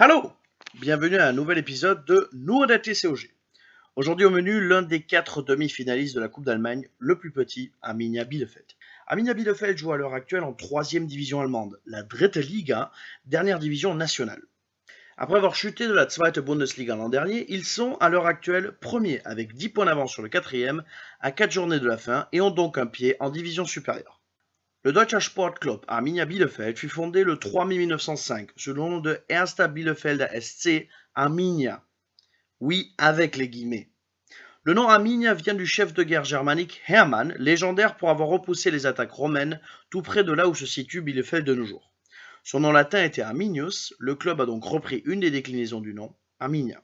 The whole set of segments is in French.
Hallo! Bienvenue à un nouvel épisode de Nur der TCOG. Aujourd'hui au menu, l'un des 4 demi-finalistes de la Coupe d'Allemagne, le plus petit, Arminia Bielefeld. Arminia Bielefeld joue à l'heure actuelle en 3e division allemande, la Dritte Liga, dernière division nationale. Après avoir chuté de la Zweite Bundesliga l'an dernier, ils sont à l'heure actuelle premiers avec 10 points d'avance sur le 4e à 4 journées de la fin et ont donc un pied en division supérieure. Le Deutscher Sportclub Arminia Bielefeld fut fondé le 3 mai 1905 sous le nom de Erster Bielefelder SC Arminia. Oui, avec les guillemets. Le nom Arminia vient du chef de guerre germanique Hermann, légendaire pour avoir repoussé les attaques romaines tout près de là où se situe Bielefeld de nos jours. Son nom latin était Arminius, le club a donc repris une des déclinaisons du nom, Arminia.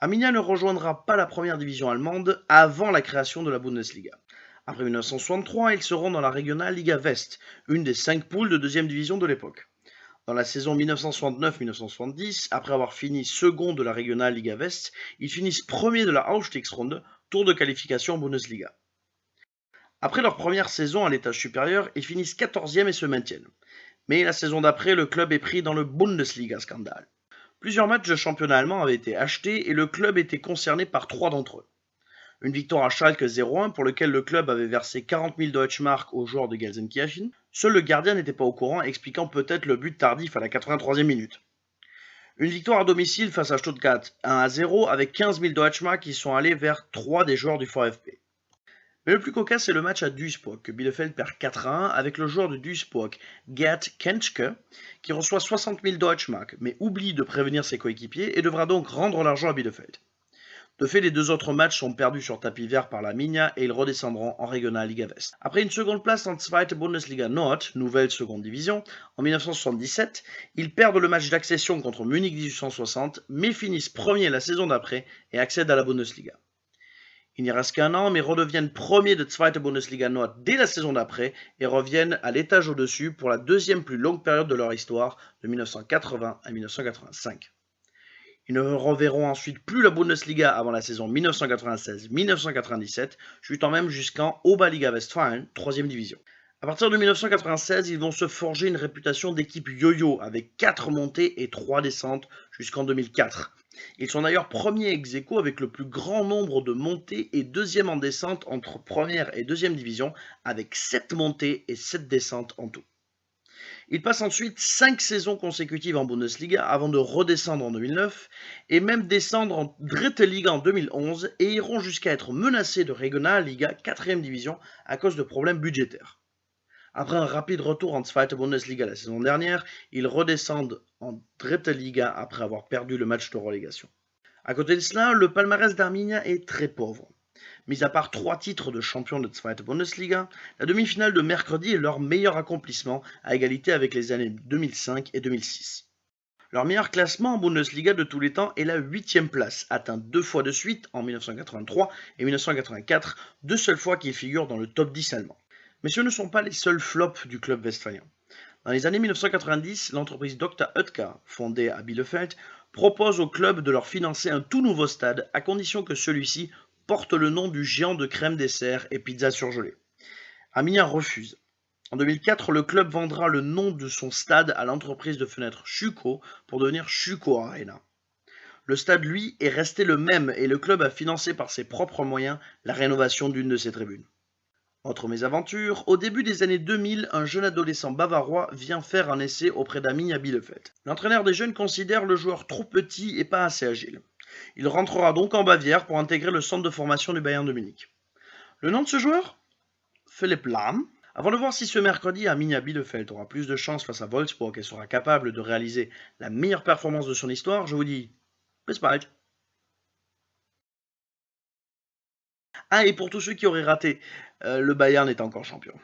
Arminia ne rejoindra pas la première division allemande avant la création de la Bundesliga. Après 1963, ils seront dans la Regional Liga West, une des 5 poules de deuxième division de l'époque. Dans la saison 1969-1970, après avoir fini second de la Regional Liga West, ils finissent premier de la Aufstiegsrunde, tour de qualification Bundesliga. Après leur première saison à l'étage supérieur, ils finissent 14e et se maintiennent. Mais la saison d'après, le club est pris dans le Bundesliga-scandale. Plusieurs matchs de championnat allemand avaient été achetés et le club était concerné par 3 d'entre eux. Une victoire à Schalke 0-1 pour lequel le club avait versé 40 000 Deutschmark aux joueurs de Gelsenkirchen. Seul le gardien n'était pas au courant, expliquant peut-être le but tardif à la 83e minute. Une victoire à domicile face à Stuttgart 1-0 avec 15 000 Deutschmark qui sont allés vers 3 des joueurs du VfB. Mais le plus cocasse c'est le match à Duisburg que Bielefeld perd 4-1 avec le joueur de Duisburg, Gerd Kentschke, qui reçoit 60 000 Deutschmark mais oublie de prévenir ses coéquipiers et devra donc rendre l'argent à Bielefeld. De fait, les 2 autres matchs sont perdus sur tapis vert par l'Arminia et ils redescendront en Regional Liga West. Après une seconde place en Zweite Bundesliga Nord, nouvelle seconde division, en 1977, ils perdent le match d'accession contre Munich 1860, mais finissent premiers la saison d'après et accèdent à la Bundesliga. Il n'y reste qu'un an, mais redeviennent premiers de Zweite Bundesliga Nord dès la saison d'après et reviennent à l'étage au-dessus pour la deuxième plus longue période de leur histoire, de 1980 à 1985. Ils ne reverront ensuite plus la Bundesliga avant la saison 1996-1997, chutant même jusqu'en Oberliga Westfalen, 3e division. A partir de 1996, ils vont se forger une réputation d'équipe yo-yo avec 4 montées et 3 descentes jusqu'en 2004. Ils sont d'ailleurs premiers ex-aequo avec le plus grand nombre de montées et deuxième en descente entre première et deuxième division avec 7 montées et 7 descentes en tout. Ils passent ensuite 5 saisons consécutives en Bundesliga avant de redescendre en 2009 et même descendre en Dritte Liga en 2011 et iront jusqu'à être menacés de Regional Liga 4e division à cause de problèmes budgétaires. Après un rapide retour en Zweite Bundesliga la saison dernière, ils redescendent en Dritte Liga après avoir perdu le match de relégation. À côté de cela, le palmarès d'Arminia est très pauvre. Mis à part 3 titres de champion de Zweite Bundesliga, la demi-finale de mercredi est leur meilleur accomplissement, à égalité avec les années 2005 et 2006. Leur meilleur classement en Bundesliga de tous les temps est la 8e place, atteinte 2 fois de suite en 1983 et 1984, 2 seules fois qu'ils figurent dans le top 10 allemand. Mais ce ne sont pas les seuls flops du club westphalien. Dans les années 1990, l'entreprise Dr. Oetker, fondée à Bielefeld, propose au club de leur financer un tout nouveau stade à condition que celui-ci porte le nom du géant de crème dessert et pizza surgelée. Arminia refuse. En 2004, le club vendra le nom de son stade à l'entreprise de fenêtres Schüco pour devenir Schüco Arena. Le stade, lui, est resté le même et le club a financé par ses propres moyens la rénovation d'une de ses tribunes. Autre mésaventure, au début des années 2000, un jeune adolescent bavarois vient faire un essai auprès d'Arminia Bielefeld. L'entraîneur des jeunes considère le joueur trop petit et pas assez agile. Il rentrera donc en Bavière pour intégrer le centre de formation du Bayern de Munich. Le nom de ce joueur ? Philipp Lahm. Avant de voir si ce mercredi Arminia Bielefeld aura plus de chance face à Wolfsburg et sera capable de réaliser la meilleure performance de son histoire, je vous dis bis bald. Ah, et pour tous ceux qui auraient raté, le Bayern est encore champion.